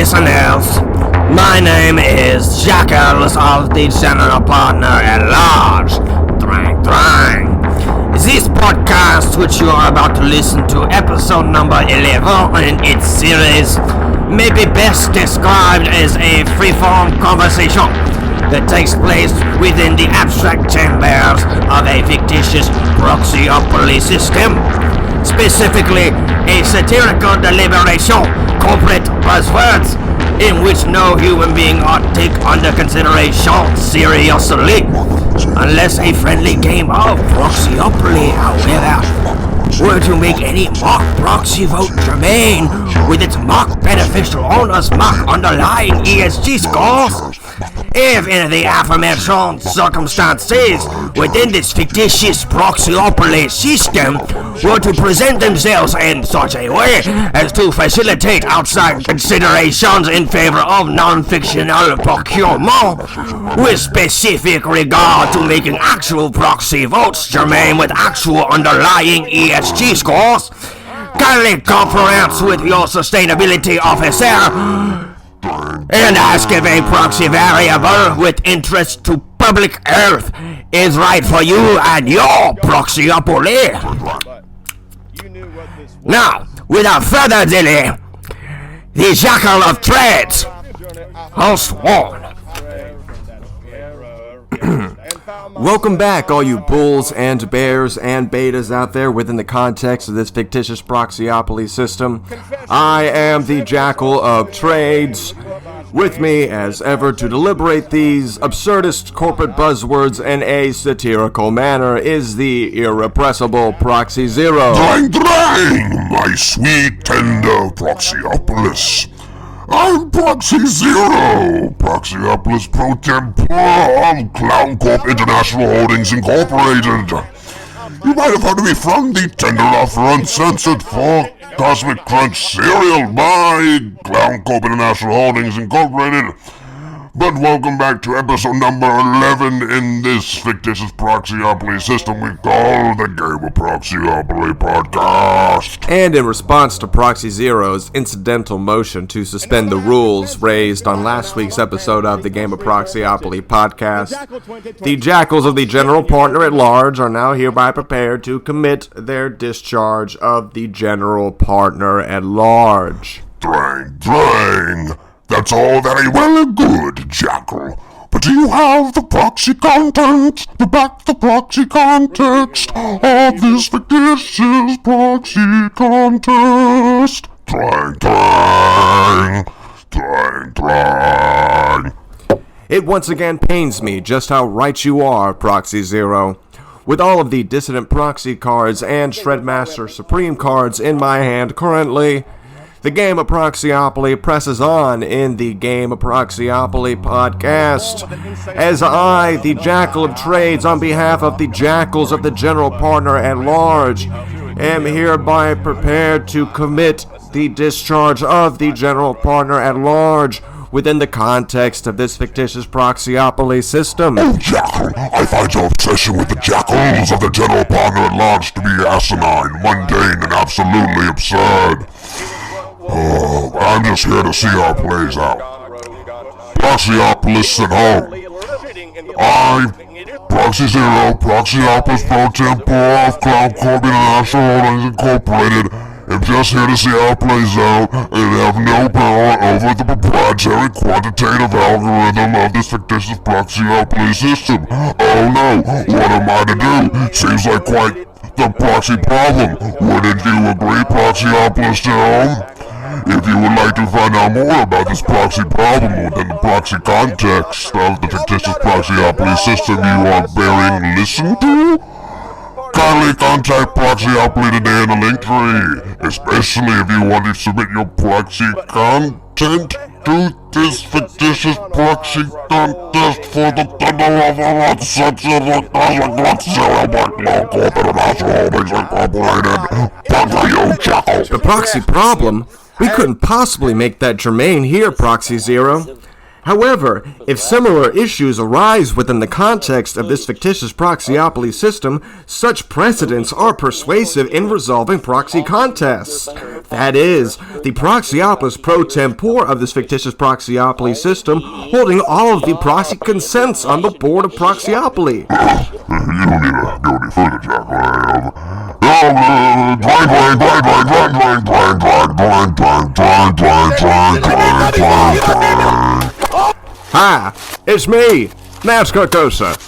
listeners, my name is Jackals of the General Partner at Large. This podcast, which you are about to listen to, episode number 11 in its series, may be best described as a free-form conversation that takes place within the abstract chambers of a fictitious Proxyopoly system. Specifically, a satirical deliberation, corporate buzzwords, in which no human being ought take under consideration seriously, unless a friendly game of Proxyopoly, however, were to make any mock proxy vote germane with its mock beneficial owners' mock underlying ESG scores. If in the aforementioned circumstances within this fictitious Proxyopoly system were to present themselves in such a way as to facilitate outside considerations in favor of non-fictional procurement, with specific regard to making actual proxy votes germane with actual underlying ESG scores, kindly conference with your sustainability officer and ask if a proxy variable with interest to public health is right for you and your Proxyopoly. Now, without further delay, the Jackal of Trades, host one. Welcome back, all you bulls and bears and betas out there within the context of this fictitious Proxyopoly system. I am the Jackal of Trades. With me, as ever, to deliberate these absurdist corporate buzzwords in a satirical manner is the irrepressible Proxy Zero. Dang, my sweet, tender Proxyopolis. I'm Proxy Zero, Proxyopolis Pro Tempore of Clown Corp International Holdings Incorporated. You might have heard of me from the tender offer uncensored for Cosmic Crunch cereal by Clown Corp International Holdings Incorporated. But welcome back to episode number 11 in this fictitious Proxyopoly system we call the Game of Proxyopoly podcast. And in response to Proxy Zero's incidental motion to suspend the rules raised on last week's episode of the Game of Proxyopoly podcast, the Jackals of the General Partner at Large are now hereby prepared to commit their discharge of the General Partner at Large. Dang. That's all very well and good, Jackal. But do you have the proxy content to back the proxy context of this fictitious proxy contest? Dang. It once again pains me just how right you are, Proxy Zero. With all of the dissident proxy cards and Shredmaster Supreme cards in my hand currently, the Game of Proxyopoly presses on in the Game of Proxyopoly podcast, as I, the Jackal of Trades, on behalf of the Jackals of the General Partner at Large, am hereby prepared to commit the discharge of the General Partner at Large within the context of this fictitious Proxyopoly system. Oh, Jackal, I find your obsession with the Jackals of the General Partner at Large to be asinine, mundane, and absolutely absurd. I'm just here to see how it plays out. Proxyopolis at home. I, Proxy Zero, Proxyopolis Pro Tempore of Clown Corp International Holdings Incorporated, am just here to see how it plays out and have no power over the proprietary quantitative algorithm of this fictitious Proxyopoly system. Oh no, what am I to do? Seems like quite the proxy problem. Wouldn't you agree, Proxyopolis at home? If you would like to find out more about this proxy problem within the proxy context of the fictitious Proxyopoly system you are bearing listen to, kindly contact Proxyopoly today in the link tree, especially if you want to submit your proxy content to this fictitious proxy contest for the tender of our uncensored Cosmic Zero by Clown Corp International Holdings Incorporated. Bug you, Jackal. The proxy problem? We couldn't possibly make that germane here, Proxy Zero. However, if similar issues arise within the context of this fictitious Proxyopoly system, such precedents are persuasive in resolving proxy contests. That is, the Proxyopolis pro tempore of this fictitious Proxyopoly system holding all of the proxy consents on the board of Proxyopoly. You don't need to go any further, Jackal. Hi, it's me, NASCAR Cosa.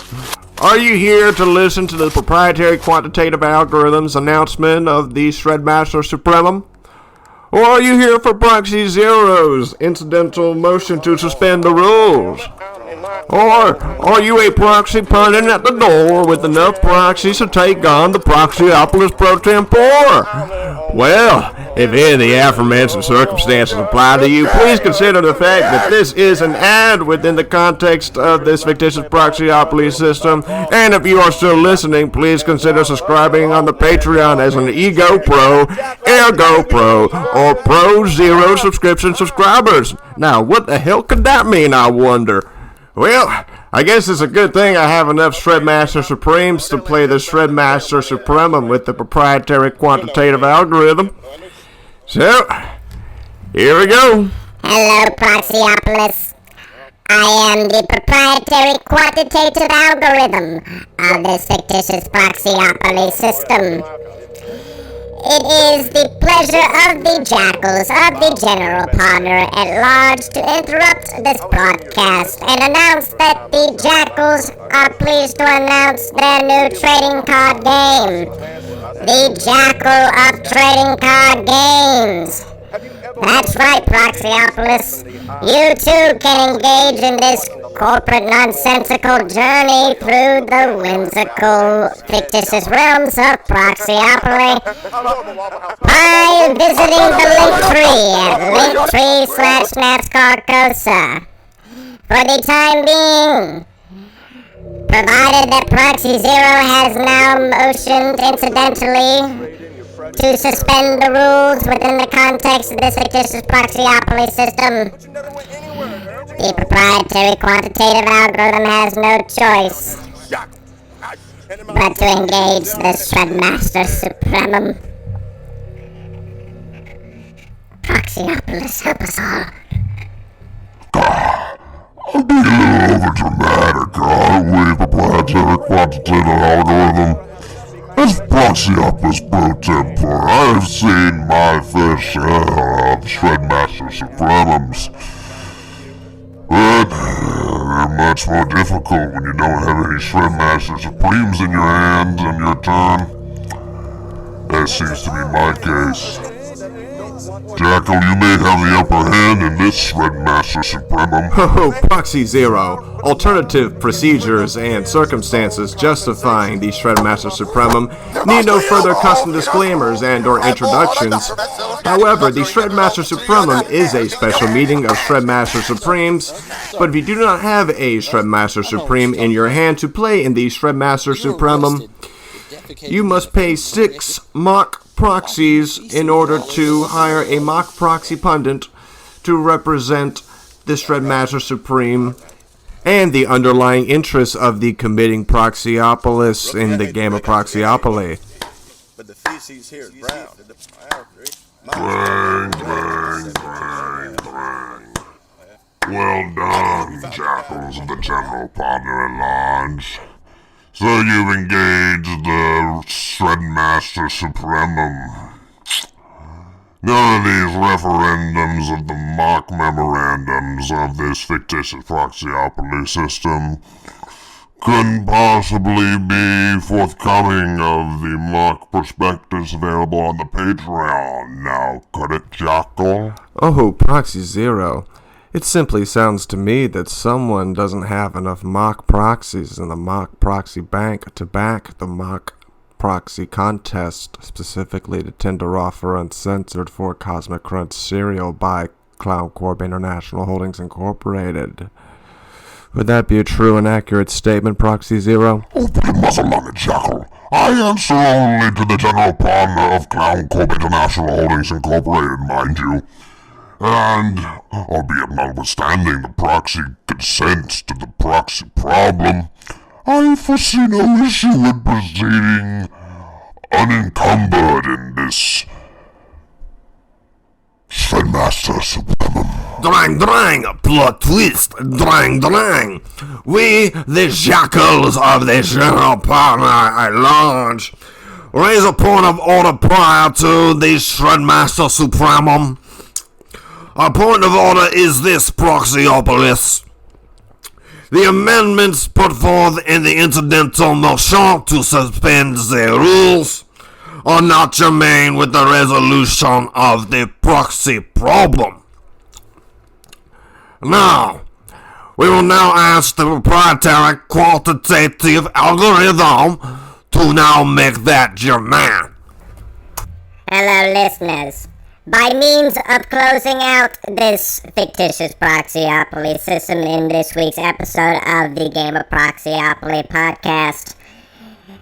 Are you here to listen to the proprietary quantitative algorithms announcement of the Shredmaster Supremum? Or are you here for Proxy Zero's incidental motion to suspend the rules? Or are you a proxy pundit at the door with enough proxies to take on the Proxyopolis pro tempore? Well, if any of the aforementioned circumstances apply to you, please consider the fact that this is an ad within the context of this fictitious Proxyopoly system, and if you are still listening, please consider subscribing on the Patreon as an Ego Pro, Ergo Pro, or Pro Zero subscription subscribers. Now, what the hell could that mean, I wonder? Well, I guess it's a good thing I have enough Shredmaster Supremes to play the Shredmaster Supremum with the proprietary quantitative algorithm. So, here we go. Hello, Proxyopolis. I am the proprietary quantitative algorithm of this fictitious Proxyopoly system. It is the pleasure of the jackals of the general partner at large to interrupt this broadcast and announce that the jackals are pleased to announce their new trading card game. The Jackal of Trading Card Games. That's right, Proxyopolis. You too can engage in this corporate nonsensical journey through the whimsical, fictitious realms of Proxyopoly by visiting the Linktree at Linktree/NASCAR-COSA. For the time being, provided that Proxy Zero has now motioned incidentally to suspend the rules within the context of this fictitious Proxyopoly system, the proprietary quantitative algorithm has no choice but to engage the Shredmaster Supremum. Proxyopolis, help us all. I'm being a little overdramatic, aren't we, proprietary quantitative algorithm? As Proxyopolis pro tempore, I've seen my fair share of Shredmaster Supremums. But they're much more difficult when you don't have any Shredmaster Supremes in your hands on your turn. That seems to be my case. Jackal, you may have the upper hand in this Shredmaster Supremum. Oh, Proxy Zero. Alternative procedures and circumstances justifying the Shredmaster Supremum need no further custom disclaimers and or introductions. However, the Shredmaster Supremum is a special meeting of Shredmaster Supremes, but if you do not have a Shredmaster Supreme in your hand to play in the Shredmaster Supremum, you must pay 6 mock proxies in order to hire a mock proxy pundit to represent the Shredmaster Supreme and the underlying interests of the committing Proxyopolis in the game of Proxyopoly. But the feces here is brown. Bang, bang, bang, bang. Well done, jackals of the general partner at large. So you've engaged the Shredmaster Supremum. None of these referendums of the mock memorandums of this fictitious Proxyopoly system couldn't possibly be forthcoming of the mock prospectus available on the Patreon now, could it, Jackal? Oh, Proxy Zero. It simply sounds to me that someone doesn't have enough mock proxies in the mock proxy bank to back the mock proxy contest, specifically to tender offer uncensored for Cosmic Crunch cereal by Clown Corp International Holdings Incorporated. Would that be a true and accurate statement, Proxy Zero? Oh, put your muzzle on it, Jackal. I answer only to the general partner of Clown Corp International Holdings Incorporated, mind you. And, albeit notwithstanding the proxy common sense to the proxy problem, I foresee no issue in proceeding unencumbered in this Shredmaster Supremum. Drang, plot twist, drang. We, the jackals of the general partner at large, raise a point of order prior to the Shredmaster Supremum. Our point of order is this, Proxyopoly. The amendments put forth in the incidental motion to suspend the rules are not germane with the resolution of the proxy problem. Now, we will now ask the proprietary quantitative algorithm to now make that germane. Hello, listeners. By means of closing out this fictitious Proxyopoly system in this week's episode of the Game of Proxyopoly podcast,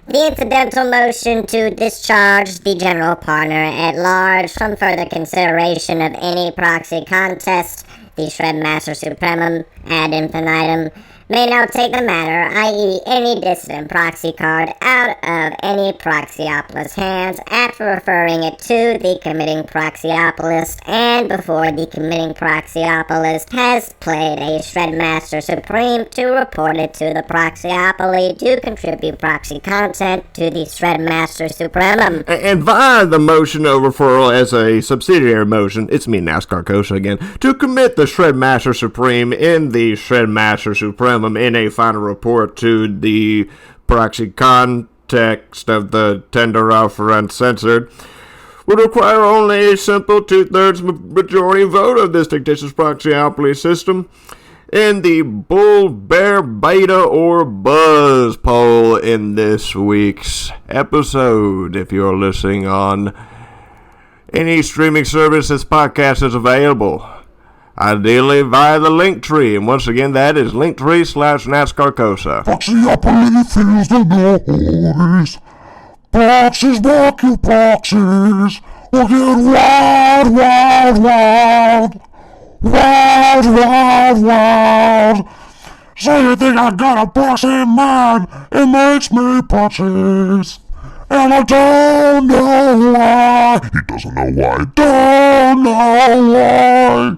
the incidental motion to discharge the general partner at large from further consideration of any proxy contest, the Shredmaster Supremum ad infinitum, may now take the matter, i.e. any dissident proxy card, out of any Proxyopolis hands after referring it to the committing Proxyopolis and before the committing Proxyopolis has played a Shredmaster Supreme to report it to the Proxyopoly to contribute proxy content to the Shredmaster Supremum. And via the motion of referral as a subsidiary motion, it's me, NASCAR Kosha again, to commit the Shredmaster Supreme in the Shredmaster Supremum in a final report to the proxy context of the tender offer uncensored, would require only a simple 2/3 majority vote of this fictitious Proxyopoly system in the Bull, Bear, Beta, or Buzz poll in this week's episode. If you're listening on any streaming service, this podcast is available. Ideally via the link tree, and once again that is linktree/NASCAR Kosa. Proxyopoly feels the noise. Proxies rock your proxies. We'll get wild, wild, wild. Wild, wild, wild. So you think I got a proxy in mind? It makes me proxies. And I don't know why. He doesn't know why. Don't know why.